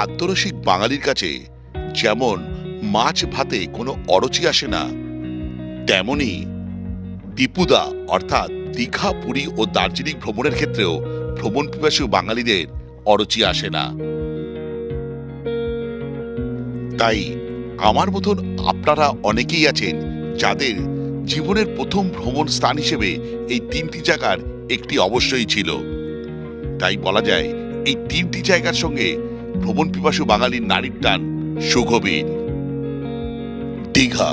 খাদ্যরসিক বাঙালির কাছে যেমন মাছ ভাতে কোনো অরুচি আসে না, তেমনি দীপুদা অর্থাৎ দীঘা, পুরী ও দার্জিলিং ভ্রমণের ক্ষেত্রেও ভ্রমণ পিপাসু বাঙালিদের অরুচি আসে না। তাই আমার মতন আপনারা অনেকেই আছেন যাদের জীবনের প্রথম ভ্রমণ স্থান হিসেবে এই তিনটি জায়গার একটি অবশ্যই ছিল। তাই বলা যায় এই তিনটি জায়গার সঙ্গে ভ্রমণ পিপাসু বাঙালির নারীর টান সুগভীর। দীঘা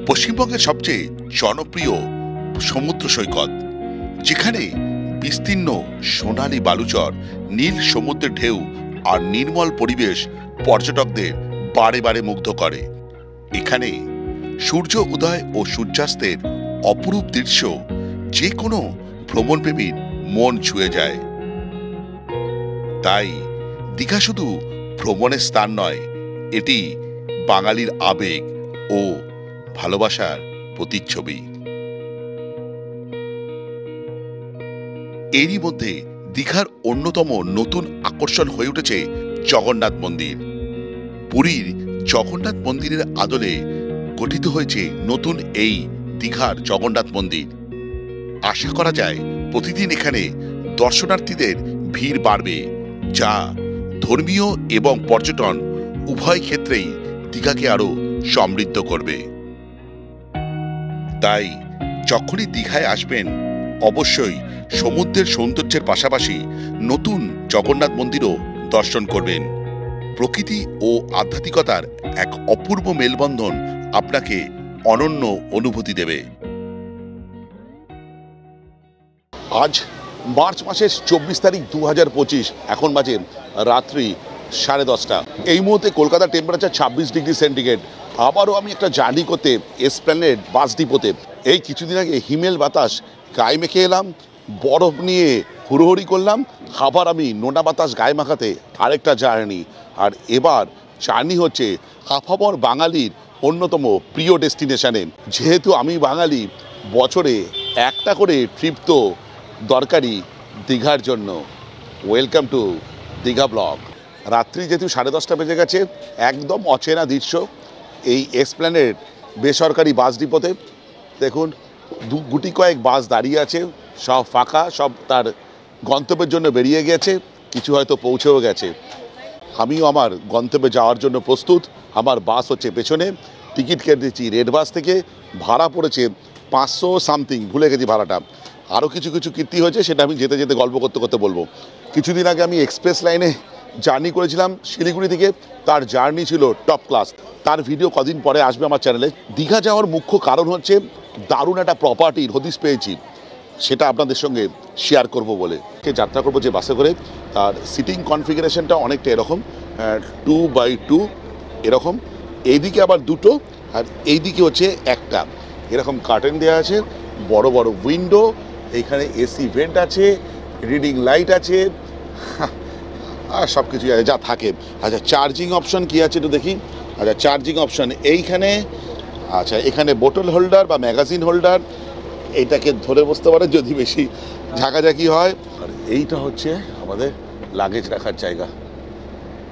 পশ্চিমবঙ্গের সবচেয়ে জনপ্রিয় সমুদ্র সৈকত, যেখানে বিস্তীর্ণ সোনালী বালুচর, নীল সমুদ্রের ঢেউ আর নির্মল পরিবেশ পর্যটকদের বারে বারে মুগ্ধ করে। এখানে সূর্য উদয় ও সূর্যাস্তের অপরূপ দৃশ্য যে কোনো ভ্রমণপ্রেমীর মন ছুঁয়ে যায়। তাই দীঘা শুধু ভ্রমণের স্থান নয়, এটি বাঙালির আবেগ ও ভালোবাসার প্রতিচ্ছবি। এরই মধ্যে দীঘার অন্যতম নতুন আকর্ষণ হয়ে উঠেছে জগন্নাথ মন্দির। পুরীর জগন্নাথ মন্দিরের আদলে গঠিত হয়েছে নতুন এই দীঘার জগন্নাথ মন্দির। আশা করা যায় প্রতিদিন এখানে দর্শনার্থীদের ভিড় বাড়বে, যা ধর্মীয় এবং পর্যটন উভয় ক্ষেত্রেই দীঘাকে আরো সমৃদ্ধ করবে। তাই যখনই দীঘায় আসবেন অবশ্যই সমুদ্রের সৌন্দর্যের পাশাপাশি নতুন জগন্নাথ মন্দিরও দর্শন করবেন। প্রকৃতি ও আধ্যাত্মিকতার এক অপূর্ব মেলবন্ধন আপনাকে অনন্য অনুভূতি দেবে। আজ মার্চ মাসের 24 তারিখ 2025, এখন বাজে রাত্রি 10:30। এই মুহূর্তে কলকাতার টেম্পারেচার 26 ডিগ্রি সেন্টিগ্রেড। আবারও আমি একটা জার্নি করতে এসপ্ল্যানেড বাস ডিপোতে। এই কিছুদিন আগে হিমেল বাতাস গায়ে মেখে এলাম, বরফ নিয়ে হুড়োহুড়ি করলাম, আবার আমি নোনা বাতাস গায়ে মাখাতে আরেকটা জার্নি। আর এবার জার্নি হচ্ছে আপামর বাঙালির অন্যতম প্রিয় ডেস্টিনেশনে। যেহেতু আমি বাঙালি, বছরে একটা করে ট্রিপ তো দরকারি দীঘার জন্য। Welcome to Digha blog. রাত্রি যেহেতু 10:30 বেজে গেছে, একদম অচেনা দৃশ্য এই এসপ্ল্যানেড বেসরকারি বাস ডিপোতে। দেখুন, গুটি কয়েক বাস দাঁড়িয়ে আছে, সব ফাঁকা, সব তার গন্তব্যের জন্য বেরিয়ে গেছে, কিছু হয়তো পৌঁছেও গেছে। আমিও আমার গন্তব্যে যাওয়ার জন্য প্রস্তুত। আমার বাস হচ্ছে পেছনে, টিকিট কেটেছি রেড বাস থেকে, ভাড়া পড়েছে 500 সামথিং, ভুলে গেছি ভাড়াটা। আরও কিছু কিছু কীর্তি হয়েছে, সেটা আমি যেতে যেতে গল্প করতে করতে বলবো। কিছুদিন আগে আমি এক্সপ্রেস লাইনে জার্নি করেছিলাম শিলিগুড়ি থেকে, তার জার্নি ছিল টপ ক্লাস। তার ভিডিও কদিন পরে আসবে আমার চ্যানেলে। দীঘা যাওয়ার মুখ্য কারণ হচ্ছে দারুণ একটা প্রপার্টির হদিশ পেয়েছি, সেটা আপনাদের সঙ্গে শেয়ার করব বলে যাত্রা করবো যে বাসে করে। তার সিটিং কনফিগারেশনটা অনেকটা এরকম 2x2 এরকম, এইদিকে আবার দুটো আর এইদিকে হচ্ছে একটা। এরকম কার্টেন দেওয়া আছে, বড় বড় উইন্ডো, এইখানে এসি ভেন্ট আছে, রিডিং লাইট আছে, আর সব কিছুই আছে যা থাকে। আচ্ছা, চার্জিং অপশন কী আছে একটু দেখি। আচ্ছা, চার্জিং অপশন এইখানে। আচ্ছা, এখানে বোতল হোল্ডার বা ম্যাগাজিন হোল্ডার, এইটাকে ধরে বসতে পারে যদি বেশি ঝাঁকাঝাঁকি হয়। আর এইটা হচ্ছে আমাদের লাগেজ রাখার জায়গা।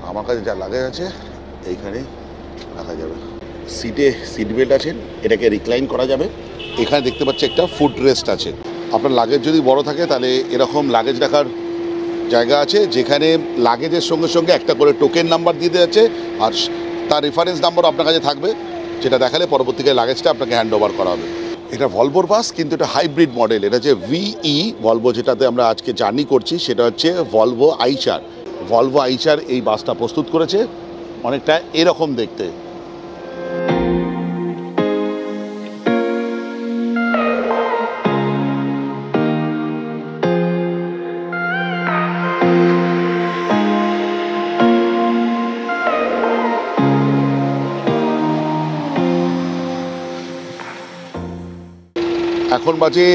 আমার কাছে যা লাগেজ আছে এইখানে রাখা যাবে। সিটে সিট বেল্ট আছে, এটাকে রিক্লাইন করা যাবে। এখানে দেখতে পাচ্ছি একটা ফুড রেস্ট আছে। আপনার লাগেজ যদি বড় থাকে তাহলে এরকম লাগেজ রাখার জায়গা আছে, যেখানে লাগেজের সঙ্গে সঙ্গে একটা করে টোকেন নাম্বার দিয়ে দেওয়া আছে, আর তার রেফারেন্স নাম্বার আপনার কাছে থাকবে, যেটা দেখালে পরবর্তীকালে লাগেজটা আপনাকে হ্যান্ড ওভার করা হবে। এটা ভলভোর বাস, কিন্তু এটা হাইব্রিড মডেল। এটা হচ্ছে VE ভলভো, যেটাতে আমরা আজকে জার্নি করছি সেটা হচ্ছে ভলভো আইচার। ভলভো আইচার এই বাসটা প্রস্তুত করেছে, অনেকটা এরকম দেখতে। এখন বাজে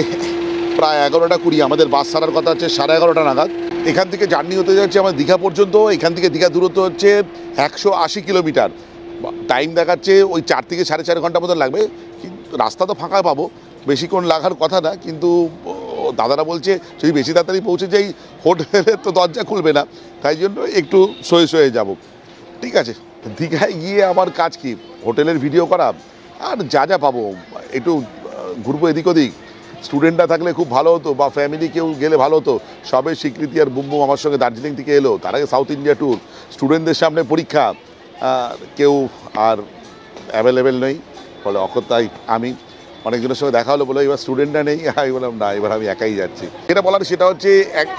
প্রায় 11:20। আমাদের বাস ছাড়ার কথা হচ্ছে 11:30 নাগাদ। এখান থেকে জার্নি হতে যাচ্ছে আমার দীঘা পর্যন্ত। এখান থেকে দীঘা দূরত্ব হচ্ছে 180 কিলোমিটার। টাইম দেখাচ্ছে ওই 4 থেকে 4.5 ঘন্টা মতো লাগবে। কিন্তু রাস্তা তো ফাঁকা পাবো, বেশিক্ষণ লাগার কথা না। কিন্তু দাদারা বলছে যদি বেশি তাড়াতাড়ি পৌঁছে যাই হোটেলের তো দরজা খুলবে না, তাই জন্য একটু সয়ে সয়ে যাব। ঠিক আছে, দীঘায় গিয়ে আমার কাজ কি? হোটেলের ভিডিও করা, আর যা যা পাবো একটু ঘুরবো এদিক ওদিক। স্টুডেন্টরা থাকলে খুব ভালো হতো, বা ফ্যামিলি কেউ গেলে ভালো হতো। সবে স্বীকৃতি আর বুম বুম আমার সঙ্গে দার্জিলিং থেকে এলো, তার আগে সাউথ ইন্ডিয়া ট্যুর, স্টুডেন্টদের সামনে পরীক্ষা, কেউ আর অ্যাভেলেবেল নেই। ফলে অকথাই আমি অনেকজনের সঙ্গে দেখা হলো, বলে এবার স্টুডেন্টরা নেই। আমি বললাম না, এবার আমি একাই যাচ্ছি। যেটা বলার সেটা হচ্ছে,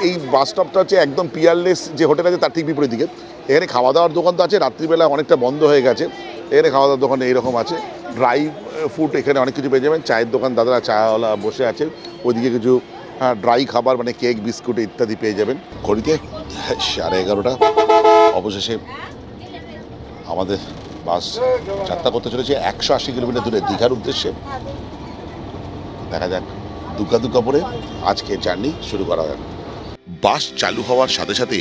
এই বাস স্টপটা হচ্ছে একদম পিয়ারলেস যে হোটেল আছে তার ঠিক বিপরীত দিকে। এখানে খাওয়া দাওয়ার দোকান তো আছে, রাত্রিবেলা অনেকটা বন্ধ হয়ে গেছে। এখানে খাওয়া দাওয়ার দোকান এইরকম আছে, ড্রাই ফুড এখানে অনেক কিছু পেয়ে যাবেন। চায়ের দোকান, দাদারা চাওয়ালা বসে আছে, ওইদিকে কিছু ড্রাই খাবার মানে কেক, বিস্কুট ইত্যাদি পেয়ে যাবেন। ঘড়িতে 11:30। অবশেষে আমাদের বাস যাত্রা করতে চলেছে 180 কিলোমিটার দূরে দীঘার উদ্দেশ্যে। দেখা যাক, দুগ্গা দুগ্গা পরে আজকে জার্নি শুরু করা যাক। বাস চালু হওয়ার সাথে সাথে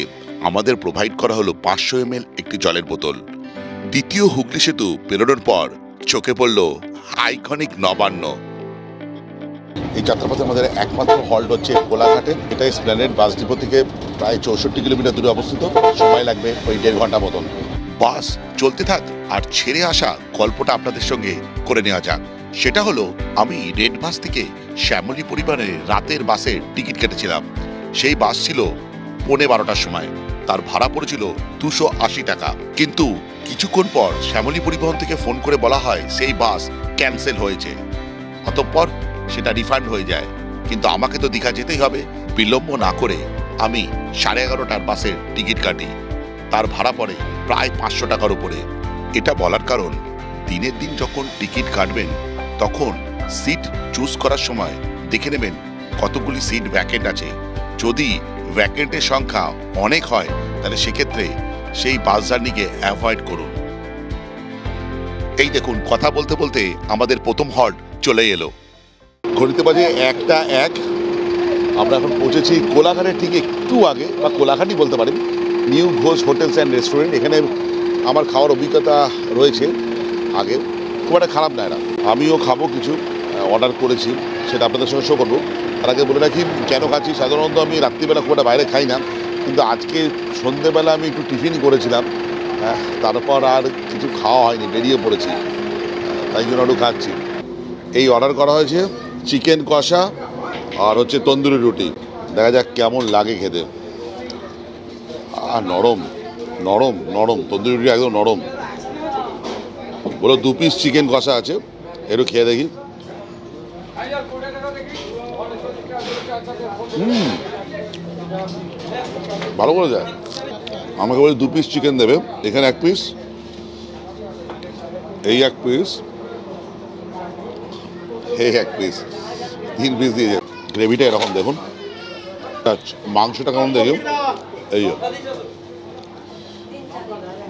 আমাদের প্রোভাইড করা হলো 500 ml একটি জলের বোতল। দ্বিতীয় হুগলি সেতু পেরোনোর পর চোখে পড়ল আইকনিক নবান্ন। এই যাত্রাপথে আমাদের একমাত্র হল্ট হচ্ছে কোলাঘাটে। এটা এসপ্ল্যানেড বাস ডিপো থেকে প্রায় 64 কিলোমিটার দূরে অবস্থিত। সময় লাগবে ওই 1.5 ঘন্টা মতন। বাস চলতে থাক আর ছেড়ে আসা গল্পটা আপনাদের সঙ্গে করে নেওয়া যাক। সেটা হলো, আমি রেড বাস থেকে শ্যামলী পরিবারের রাতের বাসের টিকিট কেটেছিলাম। সেই বাস ছিল 11:15টার সময়, তার ভাড়া পড়েছিল 280 টাকা। কিন্তু কিছুক্ষণ পর শ্যামলী পরিবহন থেকে ফোন করে বলা হয় সেই বাস ক্যান্সেল হয়েছে। অতঃপর সেটা রিফান্ড হয়ে যায়। কিন্তু আমাকে তো দীঘা যেতেই হবে। বিলম্ব না করে আমি 11:30টার বাসের টিকিট কাটি। তার ভাড়া পড়ে প্রায় 500 টাকার উপরে। এটা বলার কারণ, দিনের দিন যখন টিকিট কাটবেন তখন সিট চুজ করার সময় দেখে নেবেন কতগুলি সিট ভ্যাকেন্ট আছে। যদি ভ্যাকেন্টের সংখ্যা অনেক হয় তাহলে সেক্ষেত্রে সেই বাস জার্নিকে অ্যাভয়েড করুন। এই দেখুন, কথা বলতে বলতে আমাদের প্রথম হল্ট চলে এলো। ঘড়িতে বাজে 1:01। আমরা এখন পৌঁছেছি কোলাঘাটের ঠিক একটু আগে, বা কোলাঘাটই বলতে পারেন, new Ghosh hotels and restaurant. এখানে আমার খাওয়ার অভিজ্ঞতা রয়েছে আগে, খুব একটা খারাপ না। এরা আমিও খাবো, কিছু অর্ডার করেছি, সেটা আপনাদের সঙ্গে শো করবো। তার আগে বলে রাখি কেন খাচ্ছি। সাধারণত আমি রাত্রিবেলা খুব একটা বাইরে খাই না, কিন্তু আজকে সন্ধ্যেবেলা আমি একটু টিফিন করেছিলাম, তারপর আর কিছু খাওয়া হয়নি, বেরিয়ে পড়েছি, তাই জন্য একটু খাচ্ছি। এই অর্ডার করা হয়েছে চিকেন কষা আর হচ্ছে তন্দুরি রুটি। দেখা যাক কেমন লাগে খেতে। নরম নরম নরম তন্দুরি রুটি, একদম নরম। বলো 2 পিস চিকেন কষা আছে, একটু খেয়ে দেখি। ভালো করে যায়। আমাকে বলে 2 পিস চিকেন দেবে, এখানে 1 পিস, এই 1 পিস, এই 1 পিস, 3 পিস দিয়ে যায়। গ্রেভিটা এরকম দেখুন, মাংসটা কেমন দেখুন, এই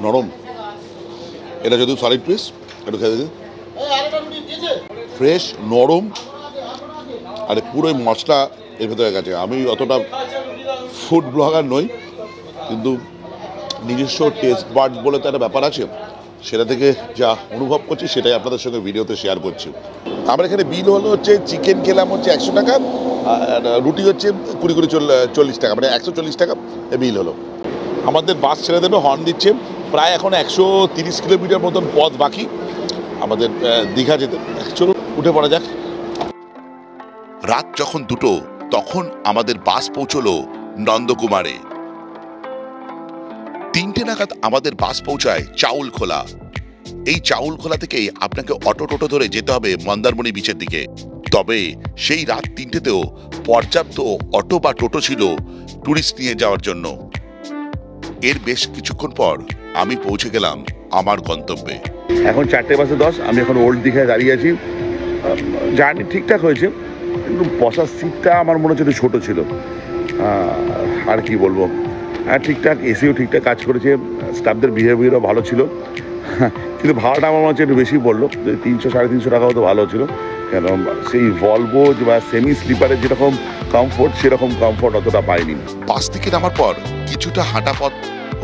নরম। এটা যদি সলিড পিস, একটু খেয়ে দেখি। ফ্রেশ, নরম, আর পুরোই মশলা এর ভেতরে গেছে। আমি অতটা ফুড ব্লগার নই, কিন্তু নিজস্ব টেস্ট বার্ড বলে তো একটা ব্যাপার আছে, সেটা থেকে যা অনুভব করছি সেটাই আপনাদের সঙ্গে ভিডিওতে শেয়ার করছি। আমার এখানে বিল হলো হচ্ছে, চিকেন খেলাম হচ্ছে 100 টাকা, আর রুটি হচ্ছে 20-40 টাকা, মানে 140 টাকা বিল হলো। আমাদের বাস ছেড়ে দেবে, হর্ন দিচ্ছে। প্রায় এখন 130 কিলোমিটার মতন পথ বাকি আমাদের দীঘা যেতে। চলুন উঠে পড়া যাক। রাত যখন 2টো তখন আমাদের বাস পৌঁছলো নন্দকুমারে। 3টে নাগাদ আমাদের বাস পৌঁছায় চাউলখোলা। এই চাউলখোলা থেকেই আপনাকে অটো টোটো ধরে যেতে হবে মন্দারমণি বিচের দিকে। তবে সেই রাত 3টেতেও পর্যাপ্ত অটো বা টোটো ছিল টুরিস্ট নিয়ে যাওয়ার জন্য। এর বেশ কিছুক্ষণ পর আমি পৌঁছে গেলাম আমার গন্তব্যে। এখন 4:10। আমি এখন ওল্ড দীঘায় দাঁড়িয়ে আছি। জার্নি ঠিকঠাক হয়েছে, কিন্তু বসার সিটটা আমার মনে হচ্ছে একটু ছোটো ছিল। আর কি বলবো, হ্যাঁ ঠিকঠাক, এসিও ঠিকঠাক কাজ করেছে, স্টাফদের বিহেভিয়ারও ভালো ছিল, কিন্তু ভাড়াটা আমার মনে হচ্ছে একটু বেশি পড়লো। 300-350 টাকা হতো ভালো ছিল, কেন সেই ভলভো বা সেমি স্লিপারের যেরকম কমফোর্ট সেরকম কমফোর্ট অতটা পাইনি। বাস থেকে নামার পর কিছুটা হাঁটা পথ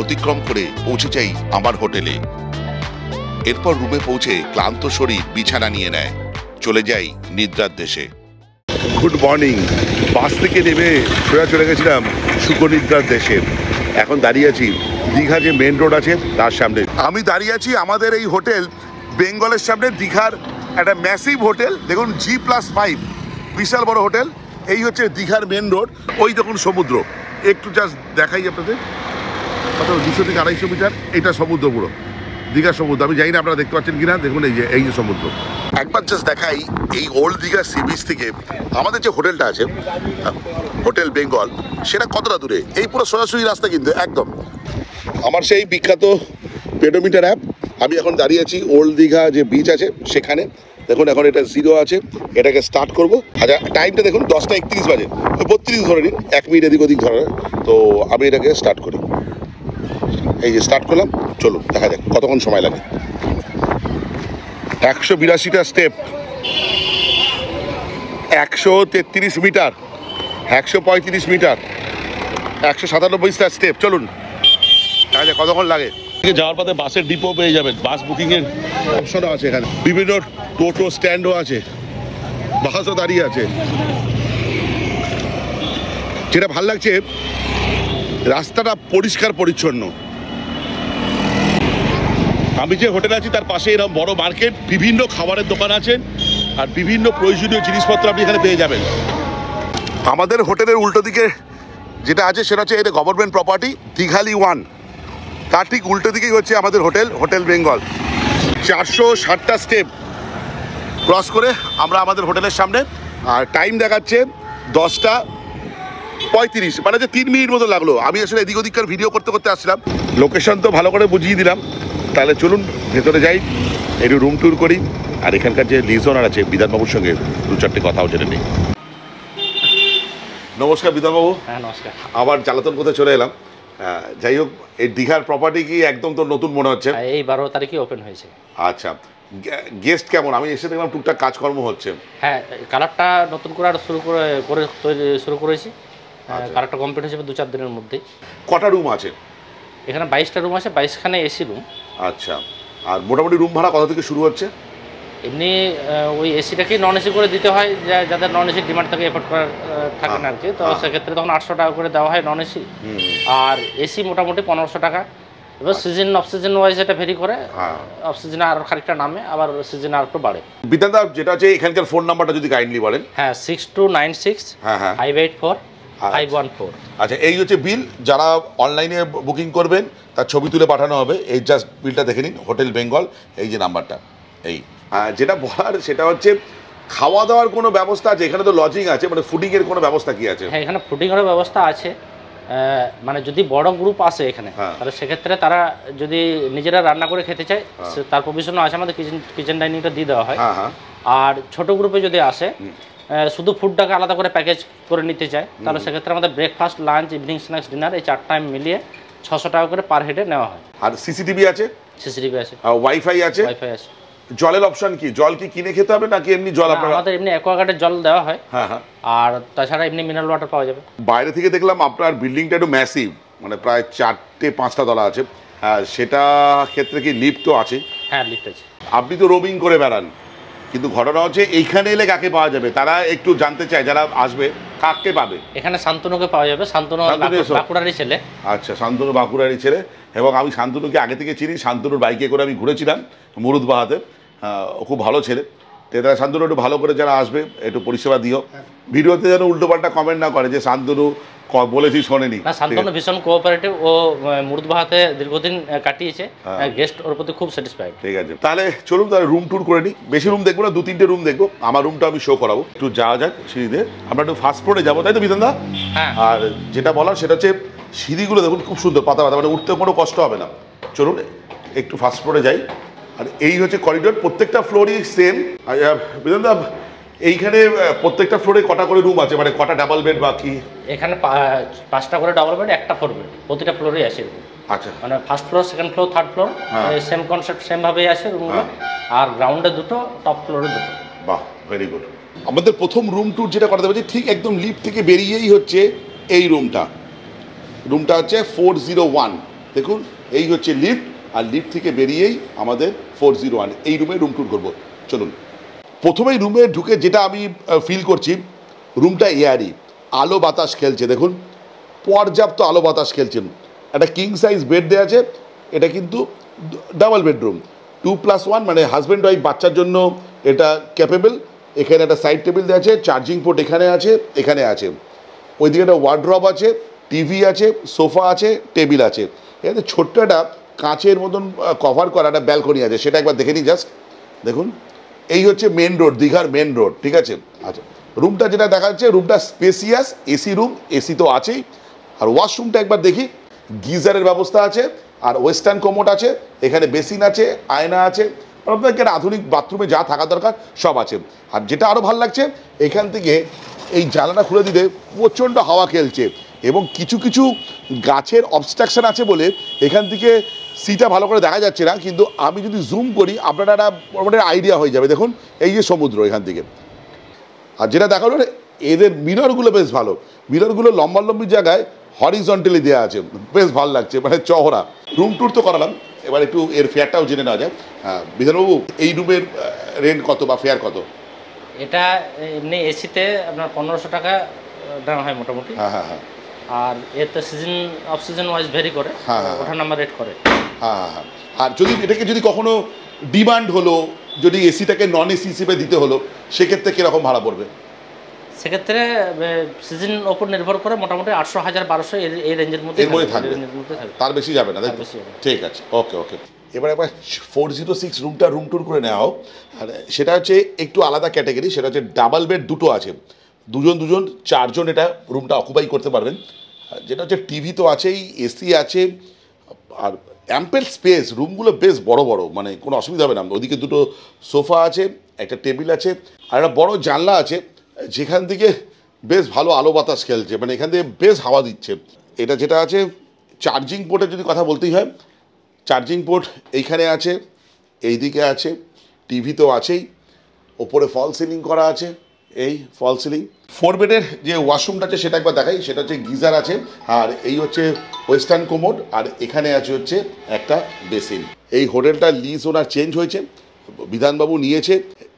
অতিক্রম করে পৌঁছে যাই আমার হোটেলে। এরপর রুমে পৌঁছে ক্লান্ত শরীর বিছানা নিয়ে নেয়, চলে যাই নিদ্রার দেশে। Good morning. বাস থেকে নেমে সোজা চলে গেছিলাম সুখনিদ্রার দেশে। এখন দাঁড়িয়ে আছি দীঘা যে মেন রোড আছে তার সামনে আমি দাঁড়িয়ে আছি। আমাদের এই হোটেল বেঙ্গলের সামনে, দীঘার একটা ম্যাসিভ হোটেল। দেখুন G+5, বিশাল বড় হোটেল। এই হচ্ছে দীঘার মেন রোড। ওই দেখুন সমুদ্র, একটু জাস্ট দেখাই আপনাদের, কত 200 থেকে 250 মিটার এটা সমুদ্র, পুরো দীঘার সমুদ্র। আমি জানি না আপনারা দেখতে পাচ্ছেন কিনা, দেখুন এই যে সমুদ্র। একবার জাস্ট দেখাই এই ওল্ড দীঘা সি বিচ থেকে আমাদের যে হোটেলটা আছে, হোটেল বেঙ্গল, সেটা কতটা দূরে। এই পুরো সোজাসুজি রাস্তা কিন্তু একদম। আমার সেই বিখ্যাত পেডোমিটার অ্যাপ। আমি এখন দাঁড়িয়ে আছি ওল্ড দীঘা যে বিচ আছে সেখানে। দেখুন এখন এটা 0 আছে, এটাকে স্টার্ট করব। আচ্ছা টাইমটা দেখুন 10:31 বাজে, 32 ধরে নিন, 1 মিনিট এদিক ওদিক ধরে। তো আমি এটাকে স্টার্ট করি। এই যে স্টার্ট করলাম, চলুন দেখা যাক কতক্ষণ সময় লাগে। 182টা স্টেপ, 133 মিটার, 135 মিটার, 197টা স্টেপ। চলুন দেখা যাক কতক্ষণ লাগে। যাওয়ার পথে বাসের ডিপো পেয়ে যাবেন, বাস বুকিংয়ের অপশনও আছে এখানে। বিভিন্ন টোটো স্ট্যান্ডও আছে, বাসও দাঁড়িয়ে আছে। যেটা ভাল লাগছে, রাস্তাটা পরিষ্কার পরিচ্ছন্ন। আমি যে হোটেল আছি তার পাশে এরকম বড় মার্কেট, বিভিন্ন খাবারের দোকান আছে, আর বিভিন্ন প্রয়োজনীয় জিনিসপত্র আপনি এখানে পেয়ে যাবেন। আমাদের হোটেলের উল্টো দিকে যেটা আছে সেটা হচ্ছে এটা গভর্নমেন্ট প্রপার্টি দীঘালি 1, তার ঠিক উল্টো দিকেই হচ্ছে আমাদের হোটেল বেঙ্গল। 460টা স্টেপ ক্রস করে আমরা আমাদের হোটেলের সামনে। আর টাইম দেখাচ্ছে 10:35, মানে যে 3 মিনিট মতো লাগলো। আমি আসলে এদিক ওদিককার ভিডিও করতে করতে আসলাম। লোকেশন তো ভালো করে বুঝিয়ে দিলাম। তাহলে চলুন ভেতরে যাই, একটু রুম ট্যুর করি। আর এখানকার যে লিজ ওনার আছে বিধানবাবুর সঙ্গে 2-4টে কথাও জেনে নিই। নমস্কার বিধানবাবু। হ্যাঁ নমস্কার। আবার জ্বালাতন কোথায় চলে এলাম। যাই হোক, এই দীঘার প্রপার্টি কি একদম তো নতুন মনে হচ্ছে? এই 12 তারিখে ওপেন হয়েছে। আচ্ছা, গেস্ট কেমন? আমি এসে দেখলাম টুকটাক কাজকর্ম হচ্ছে। হ্যাঁ, কালারটা নতুন করে আর শুরু করেছি। কালারটা কমপ্লিট হয়েছে 2-4 দিনের মধ্যেই। কটা রুম আছে এখানে? 22টা রুম আছে, 22খানে এসি রুম। আচ্ছা, আর মোটামুটি রুম ভাড়া কত থেকে শুরু হচ্ছে? এমনি ওই এসিটাকেই নন এসি করে দিতে হয়, যাদের নন এসি ডিমান্ড থাকে, এফোর্ড করার থাকে না আর কি। তো সেক্ষেত্রে তখন 800 টাকা করে দেওয়া হয় নন এসি, আর এসি মোটামুটি 1500 টাকা। এবার সিজন অফ সিজন ওয়াইজ এটা ভেরি করে। অফ সিজনে আরও খানিকটা নামে, আবার সিজনে আর একটু বাড়ে। বিধানদা, যেটা আছে এখানকার ফোন নাম্বারটা যদি কাইন্ডলি বলেন। হ্যাঁ, 6296 584 514। আচ্ছা, এই হচ্ছে বিল। যারা অনলাইনে বুকিং করবেন তার ছবি তুলে পাঠানো হবে। এই জাস্ট বিলটা দেখে নিন, হোটেল বেঙ্গল, এই যে নাম্বারটা। এই যেটা বলার সেটা হচ্ছে খাওয়া দাওয়ার কোনো ব্যবস্থা আছে এখানে? তো লজিং আছে, মানে ফুডিংয়ের কোনো ব্যবস্থা কি আছে? হ্যাঁ, এখানে ফুডিংয়ের ব্যবস্থা আছে। মানে যদি বড় গ্রুপ আসে এখানে, তাহলে সেক্ষেত্রে তারা যদি নিজেরা রান্না করে খেতে চায়, তার প্রভিশনও আছে, আমাদের কিচেন ডাইনিংটা দিয়ে দেওয়া হয়। আর ছোট গ্রুপে যদি আসে, শুধু ফুডটাকে আলাদা করে প্যাকেজ করে নিতে চায়, তাহলে সেক্ষেত্রে আমাদের breakfast, lunch, evening snacks, dinner এই 4 টাইম মিলিয়ে 600 টাকা করে পার হেডে নেওয়া হয়। আর সিসিটিভি আছে? সিসিটিভি আছে। ওয়াইফাই আছে? ওয়াইফাই আছে। জলের অপশন কি? জল কি কিনে খেতে হবে নাকি এমনি জল আপনারা? আমাদের এমনি অ্যাকোয়াগার্ডের জল দেওয়া হয়। আর তাছাড়া এমনি মিনারেল ওয়াটার পাওয়া যাবে। বাইরে থেকে দেখলাম আপনার বিল্ডিংটা একটু ম্যাসিভ, মানে প্রায় 4-5টা তলা আছে। সেটা ক্ষেত্রে কি লিফটও আছে? হ্যাঁ, লিফট আছে। আপনি তো রোমিং করে বেড়ান, কিন্তু ঘটনা হচ্ছে এইখানে এলে কাকে পাওয়া যাবে? তারা একটু জানতে চায় যারা আসবে, কাকে পাবে? এখানে শান্তনুকে পাওয়া যাবে। শান্তনু বাঁকুড়ারই ছেলে। আচ্ছা, শান্তনু বাঁকুড়ারই ছেলে। এবং আমি শান্তনুকে আগে থেকে চিনি। শান্তনুর বাইকে করে আমি ঘুরেছিলাম মুরুদবাহাতে। ও খুব ভালো ছেলে। তারা শান্তনু একটু ভালো করে যারা আসবে একটু পরিষেবা দিও। ভিডিওতে যেন উল্টোপাল্টা কমেন্ট না করে যে শান্তনু বলেছি শোনেনি। না, শান্তনু ভীষণ কোঅপারেটিভ। ও মুরুদবাহাতে দীর্ঘদিন কাটিয়েছে। গেস্ট ওর প্রতি খুব স্যাটিসফাইড। ঠিক আছে, তাহলে চলুন তাহলে রুম ট্যুর করে নিই। বেশি রুম দেখবো না, 2-3টে রুম দেখবো। আমার রুমটা আমি শো করাবো। একটু যাওয়া যাক সিঁড়িতে। আমরা একটু ফার্স্ট ফ্লোরে যাবো, তাই তো বিধানদা? হ্যাঁ। আর যেটা বলার সেটা হচ্ছে সিঁড়িগুলো দেখুন খুব সুন্দর, পাতা পাতা, মানে উঠতে কোনো কষ্ট হবে না। চলুন একটু ফার্স্ট ফ্লোরে যাই। আর এই হচ্ছে করিডোর, প্রত্যেকটা ফ্লোরই সেম। বিধানদা, এইখানে প্রত্যেকটা ফ্লোরে কটা করে রুম আছে, মানে কটা ডাবল বেড বা কি? এখানে 5টা করে ডাবল বেড, একটা 4 বেড, প্রতিটা ফ্লোরেই আছে এরকম। আচ্ছা, মানে first floor, second floor, third floor same concept, same ভাবেই আছে রুমগুলো। আর গ্রাউন্ডে 2টো, টপ ফ্লোরে 2টো। বাহ, ভেরি গুড। আমাদের প্রথম রুম ট্যুর যেটা করাতে পারছি, ঠিক একদম লিফট থেকে বেরিয়েই হচ্ছে এই রুমটা। রুমটা হচ্ছে 401। দেখুন এই হচ্ছে লিফট, আর লিফট থেকে বেরিয়েই আমাদের 401। এই রুমে রুম ট্যুর করবো। চলুন। প্রথমেই রুমে ঢুকে যেটা আমি ফিল করছি, রুমটা এয়ারি, আলো বাতাস খেলছে। দেখুন পর্যাপ্ত আলো বাতাস খেলছেন। একটা কিং সাইজ বেড দেওয়া আছে, এটা কিন্তু ডাবল বেডরুম 2+1, মানে হাজব্যান্ড ওয়াইফ বাচ্চার জন্য এটা ক্যাপেবল। এখানে একটা সাইড টেবিল দেওয়া আছে, চার্জিং পোর্ট এখানে আছে, এখানে আছে, ওইদিকে একটা ওয়ার্ড্রপ আছে, টিভি আছে, সোফা আছে, টেবিল আছে। এখানে ছোট্ট একটা কাঁচের মতন কভার করা একটা ব্যালকনি আছে, সেটা একবার দেখে নিই জাস্ট। দেখুন এই হচ্ছে মেন রোড, দীঘার মেন রোড, ঠিক আছে। আচ্ছা, রুমটা যেটা দেখা যাচ্ছে রুমটা স্পেসিয়াস, এসি রুম, এসি তো আছেই। আর ওয়াশরুমটা একবার দেখি, গিজারের ব্যবস্থা আছে, আর ওয়েস্টার্ন কোমোড আছে, এখানে বেসিন আছে, আয়না আছে, আপনাকে একটা আধুনিক বাথরুমে যা থাকা দরকার সব আছে। আর যেটা আরও ভালো লাগছে, এখান থেকে এই জানালা খুলে দিলে প্রচণ্ড হাওয়া খেলছে, এবং কিছু কিছু গাছের অবস্ট্রাকশন আছে বলে এখান থেকে সিটা ভালো করে দেখা যাচ্ছে না, কিন্তু আমি যদি জুম করি আপনারা একটা মোটামুটি আইডিয়া হয়ে যাবে। দেখুন এই যে সমুদ্র এখান থেকে। আর যেটা দেখালো এদের মিররগুলো বেশ ভালো, মিররগুলো লম্বালম্বি জায়গায় হরিজন্টালি দেওয়া আছে, বেশ ভালো লাগছে, মানে চওড়া। রুম ট্যুর তো করালাম, এবার একটু এর ফেয়ারটাও জেনে নেওয়া যায়। হ্যাঁ বিধানবাবু, এই রুমের রেন্ট কত বা ফেয়ার কত? এটা এমনি এসিতে আপনার 1500 টাকা নেওয়া হয় মোটামুটি। হ্যাঁ হ্যাঁ হ্যাঁ। আর এতে season off season wise very করে, হ্যাঁ হ্যাঁ, ওঠা নাম্বার রেট করে। হ্যাঁ হ্যাঁ হ্যাঁ। আর যদি এটাকে যদি কখনো ডিমান্ড হলো, যদি এসিটাকে নন এসি হিসেবে দিতে হলো, সেক্ষেত্রে কীরকম ভাড়া পড়বে? সেক্ষেত্রে সিজন ওপর নির্ভর করে মোটামুটি 800, 1000, 1200 এই রেঞ্জের মধ্যে থাকবে, তার বেশি যাবে না। ঠিক আছে, ওকে ওকে। এবার একবার 406 রুমটা রুম ট্যুর করে নেওয়া হোক। আর সেটা হচ্ছে একটু আলাদা ক্যাটাগরি, সেটা হচ্ছে ডাবল বেড দুটো আছে, দুজন 4জন এটা রুমটা অকুপাই করতে পারবেন। যেটা হচ্ছে টিভি তো আছেই, এসি আছে, আর অ্যাম্পেল স্পেস, রুমগুলো বেশ বড় বড়, মানে কোনো অসুবিধা হবে না। ওদিকে দুটো সোফা আছে, একটা টেবিল আছে, আর একটা বড় জানলা আছে, যেখান থেকে বেশ ভালো আলো বাতাস খেলছে, মানে এখান থেকে বেশ হাওয়া দিচ্ছে। এটা যেটা আছে চার্জিং পোর্টের যদি কথা বলতেই হয়, চার্জিং পোর্ট এইখানে আছে, এইদিকে আছে, টিভি তো আছেই, ওপরে ফল সিলিং করা আছে, এই ফল সিলিং। 4 বেডের যে ওয়াশরুমটা আছে সেটা একবার দেখাই, সেটা হচ্ছে গিজার আছে, আর এই হচ্ছে ওয়েস্টার্ন কোমোড, আর এখানে আছে হচ্ছে একটা বেসিন। এই হোটেলটা লিজ ওনার চেঞ্জ হয়েছে, বিধানবাবু নিয়েছে,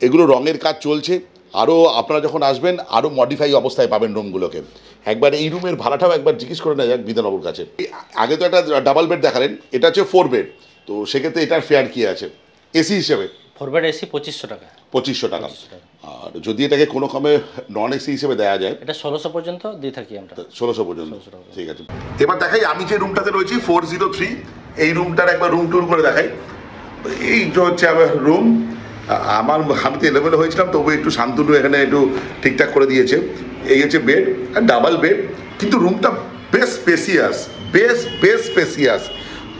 এগুলো রঙের কাজ চলছে, আরও আপনারা যখন আসবেন আরও মডিফাই অবস্থায় পাবেন রুমগুলোকে। একবার এই রুমের ভাড়াটাও একবার জিজ্ঞেস করে নেওয়া যাক বিধানবাবুর কাছে। আগে তো একটা ডাবল বেড দেখালেন, এটা হচ্ছে 4 বেড, তো সেক্ষেত্রে এটার ফেয়ার কী আছে এসি হিসেবে? 4 বেড এসি 2500 টাকা। 2500 টাকা। আর যদি এটাকে কোনো কমে নন এসি হিসেবে দেওয়া যায়, এটা 1600 পর্যন্ত দিয়ে থাকি আমরা। 1600 পর্যন্ত, ঠিক আছে। এবার দেখাই আমি যে রুমটাতে রয়েছি 403, এই রুমটার একবার রুম ট্যুর করে দেখাই। এই যে হচ্ছে আমার রুম, আমার আমি তো এলোমেলো হয়েছিলাম, তবু একটু শান্তনু এখানে একটু ঠিকঠাক করে দিয়েছে। এই হচ্ছে বেড, ডাবল বেড, কিন্তু রুমটা বেশ স্পেসিয়াস, বেশ স্পেসিয়াস।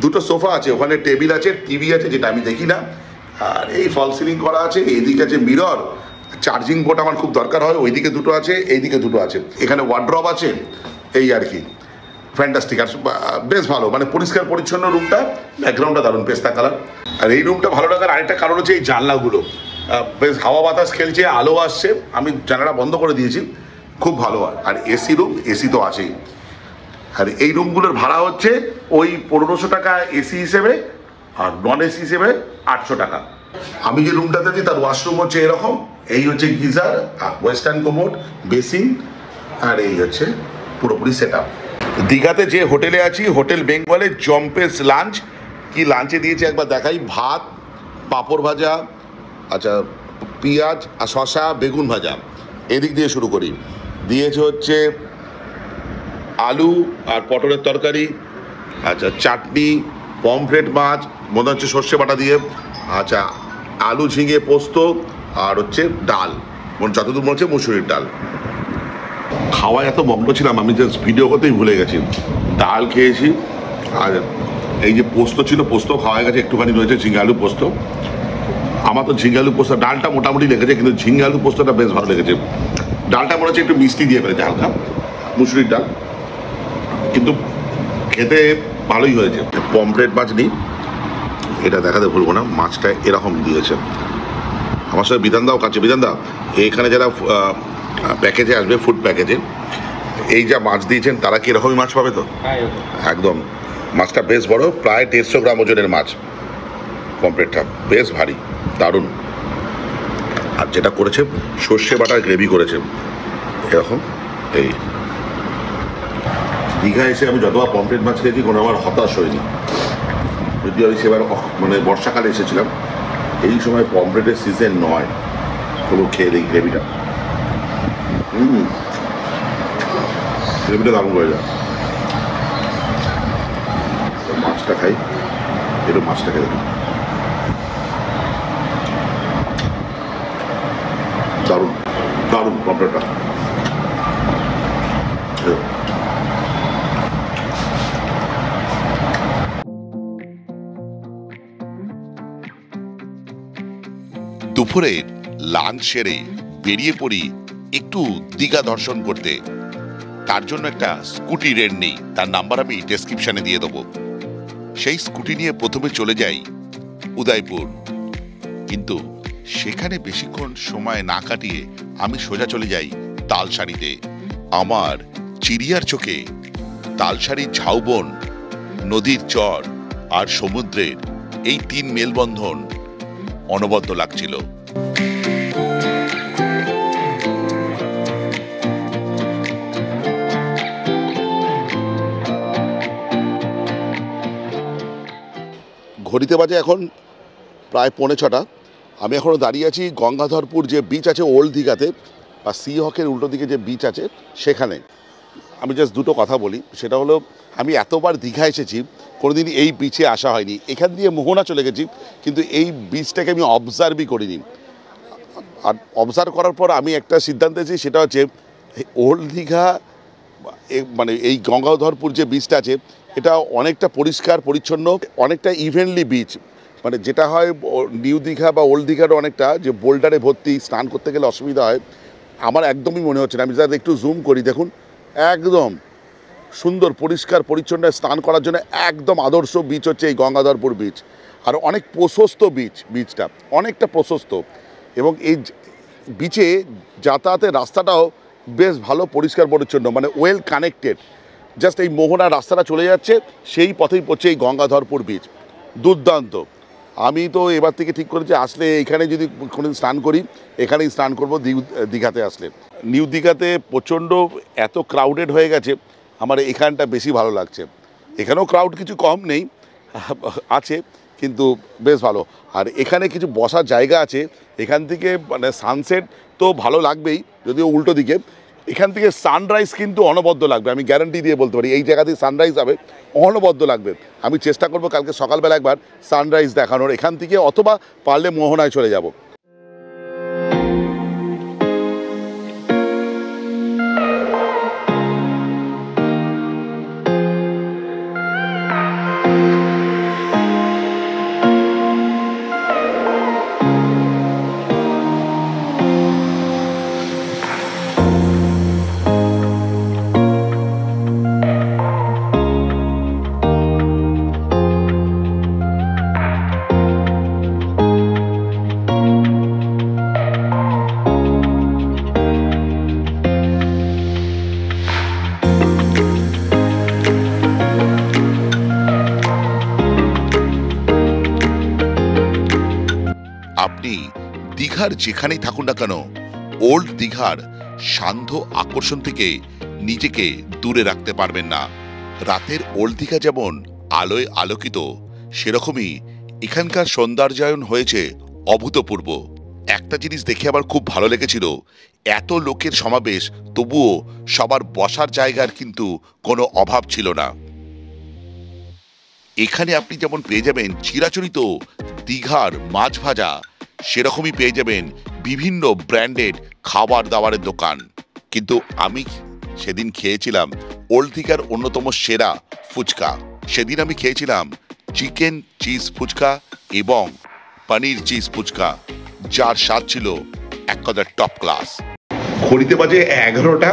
দুটো সোফা আছে, ওখানে টেবিল আছে, টিভি আছে যেটা আমি দেখি না, আর এই ফল সিলিং করা আছে, এইদিকে আছে মিরর, চার্জিং পোর্ট আমার খুব দরকার হয়, ওইদিকে দুটো আছে, এইদিকে দুটো আছে, এখানে ওয়ার্ড্রপ আছে, এই আর কি। ফ্যান্টাস্টিক, আর বেশ ভালো, মানে পরিষ্কার পরিচ্ছন্ন রুমটা, ব্যাকগ্রাউন্ডটা দারুণ পেস্তা কালার। আর এই রুমটা ভালো লাগার আরেকটা কারণ হচ্ছে এই জানলাগুলো, বেশ হাওয়া বাতাস খেলছে, আলো আসছে, আমি জানালা বন্ধ করে দিয়েছি, খুব ভালো। আর এসি রুম, এসি তো আছেই। আর এই রুমগুলোর ভাড়া হচ্ছে ওই 1500 টাকা এসি হিসেবে, আর নন এসি হিসেবে 800 টাকা। আমি যে রুমটাতে আছি তার ওয়াশরুম হচ্ছে এরকম, এই হচ্ছে গিজার, আর ওয়েস্টার্ন কোমোড, বেসিন, আর এই হচ্ছে পুরোপুরি সেট আপ। দীঘাতে যে হোটেলে আছি, হোটেল বেঙ্গলের জম্পেস লাঞ্চ, কি লাঞ্চে দিয়েছে একবার দেখাই। ভাত, পাঁপড় ভাজা, আচ্ছা পেঁয়াজ আর শশা, বেগুন ভাজা, এদিক দিয়ে শুরু করি। দিয়েছে হচ্ছে আলু আর পটলের তরকারি, আচ্ছা চাটনি, পমফ্রেট মাছ, মনে হচ্ছে সর্ষে বাটা দিয়ে, আচ্ছা আলু ঝিঙে পোস্ত, আর হচ্ছে ডাল, যতদূর মনে হচ্ছে মুসুরির ডাল। খাওয়ায় এত মগ্ন ছিলাম আমি জাস্ট ভিডিও করতেই ভুলে গেছি। ডাল খেয়েছি, আর এই যে পোস্ত ছিল, পোস্ত খাওয়া গেছে, একটুখানি রয়েছে ঝিঙে আলু পোস্ত। আমার তো ঝিঙে আলু পোস্ত, ডালটা মোটামুটি লেগেছে, কিন্তু ঝিঙে আলু পোস্তটা বেশ ভালো লেগেছে। ডালটা মনে হচ্ছে একটু মিষ্টি দিয়ে ফেলেছে হালকা, মুসুরির ডাল, কিন্তু খেতে ভালোই হয়েছে। পমফ্রেট মাছ নিই, এটা দেখাতে ভুলবো না, মাছটা এরকম দিয়েছে। আমার সাথে বিধানদাও কাছে, বিধানদা এখানে যারা প্যাকেজে আসবে, ফুড প্যাকেজে, এই যা মাছ দিয়েছেন তারা কি এরকমই মাছ পাবে তো? একদম, মাছটা বেশ বড়, প্রায় 150 গ্রাম ওজনের মাছ। পমফ্রেটটা বেশ ভারী, দারুণ। আর যেটা করেছে সর্ষে বাটার গ্রেভি করেছে এরকম, এই দীঘা এসে আমি যতবার পমফ্রেট মাছ খেয়েছি কোনো আমার হতাশ হয়নি। যদিও আমি সেবার মানে বর্ষাকালে এসেছিলাম, এই সময় পমফ্রেটের সিজন নয়। তবু খেয়ে দিই গ্রেভিটা, গ্রেভিটা দারুণ হয়ে যায়। মাছটা খাই, একটু মাছটা খেয়ে দেখি, দারুণ দারুণ পমফ্রেটটা। দুপুরের লাঞ্চ সেরে বেরিয়ে পড়ি একটু দীঘা দর্শন করতে। তার জন্য একটা স্কুটি রেন্ট নেই, তার নাম্বার আমি ডেসক্রিপশনে দিয়ে দেবো। সেই স্কুটি নিয়ে প্রথমে চলে যাই উদয়পুর, কিন্তু সেখানে বেশিক্ষণ সময় না কাটিয়ে আমি সোজা চলে যাই তালসারিতে। আমার চিড়িয়ার চোখে তালসারির ঝাউবন, নদীর চর আর সমুদ্রের এই 3 মেলবন্ধন অনবদ্য লাগছিল। ঘড়িতে বাজে এখন প্রায় 5:45। আমি এখনও দাঁড়িয়ে আছি গঙ্গাধরপুর যে বিচ আছে ওল্ড দীঘাতে, বা সি হকের উল্টো দিকে যে বিচ আছে সেখানে। আমি জাস্ট দুটো কথা বলি, সেটা হলো আমি এতবার দীঘা এসেছি, কোনোদিন এই বিচে আসা হয়নি। এখান দিয়ে মোহনা চলে গেছি, কিন্তু এই বিচটাকে আমি অবজার্ভই করিনি। আর অবজার্ভ করার পর আমি একটা সিদ্ধান্ত এসেছি, সেটা হচ্ছে ওল্ড দীঘা মানে এই গঙ্গাধরপুর যে বিচটা আছে এটা অনেকটা পরিষ্কার পরিচ্ছন্ন, অনেকটা ইভেনলি বিচ। মানে যেটা হয় নিউ দীঘা বা ওল্ড দীঘার অনেকটা যে বোল্ডারে ভর্তি, স্নান করতে গেলে অসুবিধা হয়, আমার একদমই মনে হচ্ছে না। আমি যাতে একটু জুম করি, দেখুন একদম সুন্দর পরিষ্কার পরিচ্ছন্ন, স্নান করার জন্য একদম আদর্শ বিচ হচ্ছে এই গঙ্গাধরপুর বিচ। আর অনেক প্রশস্ত বিচটা অনেকটা প্রশস্ত, এবং এই বিচে যাতায়াতের রাস্তাটাও বেশ ভালো, পরিষ্কার পরিচ্ছন্ন, মানে ওয়েল কানেক্টেড। জাস্ট এই মোহনার রাস্তাটা চলে যাচ্ছে, সেই পথেই পড়ছে এই গঙ্গাধরপুর বিচ। দুর্দান্ত। আমি তো এবার থেকে ঠিক করেছি, আসলে এখানে যদি কোনো স্নান করি এখানেই স্নান করবো দীঘাতে আসলে। নিউ দীঘাতে প্রচণ্ড এত ক্রাউডেড হয়ে গেছে, আমার এখানটা বেশি ভালো লাগছে। এখানেও ক্রাউড কিছু কম নেই, আছে, কিন্তু বেশ ভালো। আর এখানে কিছু বসার জায়গা আছে, এখান থেকে মানে সানসেট তো ভালো লাগবেই, যদিও উল্টো দিকে। এখান থেকে সানরাইজ কিন্তু অনবদ্য লাগবে, আমি গ্যারান্টি দিয়ে বলতে পারি। এই জায়গা থেকে সানরাইজ হবে, অনবদ্য লাগবে। আমি চেষ্টা করব কালকে সকালবেলা একবার সানরাইজ দেখানোর এখান থেকে, অথবা পারলে মোহনায় চলে যাব। আপনি দীঘার যেখানেই থাকুন না কেন, ওল্ড দীঘার শান্ত আকর্ষণ থেকে নিজেকে দূরে রাখতে পারবেন না। রাতের ওল্ড দীঘা যেমন আলোয় আলোকিত, সেরকমই এখানকার সৌন্দর্যায়ন হয়েছে অভূতপূর্ব। একটা জিনিস দেখে আমার খুব ভালো লেগেছিল, এত লোকের সমাবেশ তবুও সবার বসার জায়গার কিন্তু কোনো অভাব ছিল না। এখানে আপনি যেমন পেয়ে যাবেন চিরাচরিত দীঘার মাছ ভাজা, সেরকমই পেয়ে যাবেন বিভিন্ন ব্র্যান্ডেড খাবার দাবারের দোকান। কিন্তু আমি সেদিন খেয়েছিলাম ওল্ড দীঘার অন্যতম সেরা ফুচকা। সেদিন আমি খেয়েছিলাম চিকেন চিজ ফুচকা এবং পনির চিজ ফুচকা, যার স্বাদ ছিল এক কথায় টপ ক্লাস। ঘড়িতে বাজে 11টা।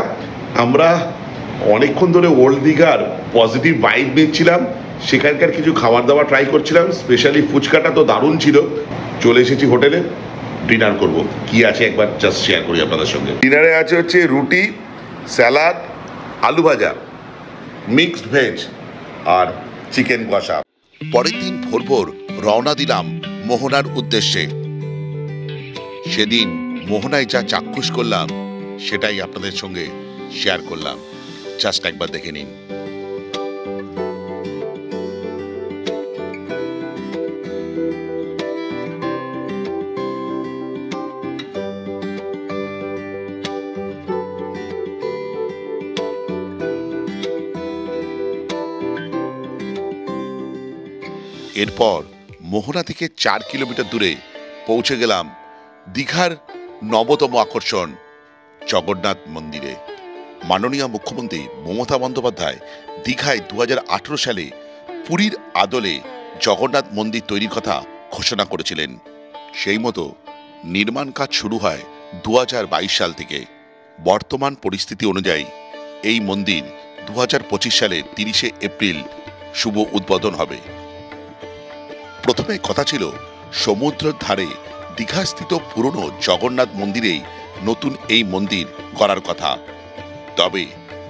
আমরা অনেকক্ষণ ধরে ওল্ড দীঘার পজিটিভ ভাইব নিচ্ছিলাম, সেখানকার কিছু খাবার দাবার ট্রাই করছিলাম। স্পেশালি ফুচকাটা তো দারুণ ছিল। চলে এসেছি হোটেলে, ডিনার করব। কি আছে একবার জাস্ট শেয়ার করি আপনাদের সঙ্গে। ডিনারে আছে হচ্ছে রুটি, স্যালাড, আলু ভাজা, মিক্সড ভেজ আর চিকেন কষা। পরের দিন ভোর ভোর রওনা দিলাম মোহনার উদ্দেশ্যে। সেদিন মোহনায় যা চাক্ষুষ করলাম সেটাই আপনাদের সঙ্গে শেয়ার করলাম, জাস্ট একবার দেখে নিন। এরপর মোহনা থেকে 4 কিলোমিটার দূরে পৌঁছে গেলাম দীঘার নবতম আকর্ষণ জগন্নাথ মন্দিরে। মাননীয় মুখ্যমন্ত্রী মমতা বন্দ্যোপাধ্যায় দীঘায় 2018 সালে পুরীর আদলে জগন্নাথ মন্দির তৈরির কথা ঘোষণা করেছিলেন। সেই মতো নির্মাণ কাজ শুরু হয় 2022 সাল থেকে। বর্তমান পরিস্থিতি অনুযায়ী এই মন্দির 2025 সালের 30শে এপ্রিল শুভ উদ্বোধন হবে। প্রথমে কথা ছিল সমুদ্রের ধারে দীঘাস্থিত পুরনো জগন্নাথ মন্দিরেই নতুন এই মন্দির করার কথা, তবে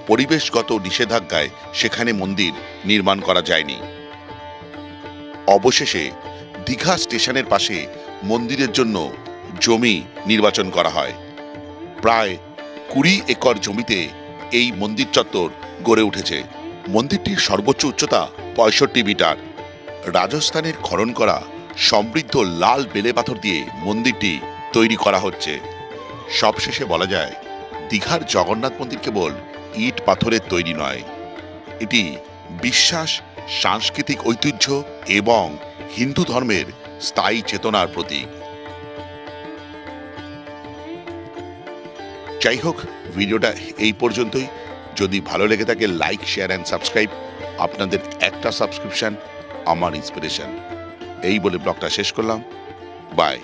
পরিবেশগত নিষেধাজ্ঞায় সেখানে মন্দির নির্মাণ করা যায়নি। অবশেষে দীঘা স্টেশনের পাশে মন্দিরের জন্য জমি নির্বাচন করা হয়। প্রায় 20 একর জমিতে এই মন্দির চত্বর গড়ে উঠেছে। মন্দিরটির সর্বোচ্চ উচ্চতা 65 মিটার। রাজস্থানের খনন করা সমৃদ্ধ লাল বেলে পাথর দিয়ে মন্দিরটি তৈরি করা হচ্ছে। সবশেষে বলা যায়, দীঘার জগন্নাথ মন্দির কেবল ইট পাথরের তৈরি নয়, এটি বিশ্বাস, সাংস্কৃতিক ঐতিহ্য এবং হিন্দু ধর্মের স্থায়ী চেতনার প্রতীক। যাই হোক, ভিডিওটা এই পর্যন্তই। যদি ভালো লেগে থাকে লাইক, শেয়ার অ্যান্ড সাবস্ক্রাইব। আপনাদের একটা সাবস্ক্রিপশন আমার ইন্সপিরেশন। এই বলে ব্লগটা শেষ করলাম। বাই।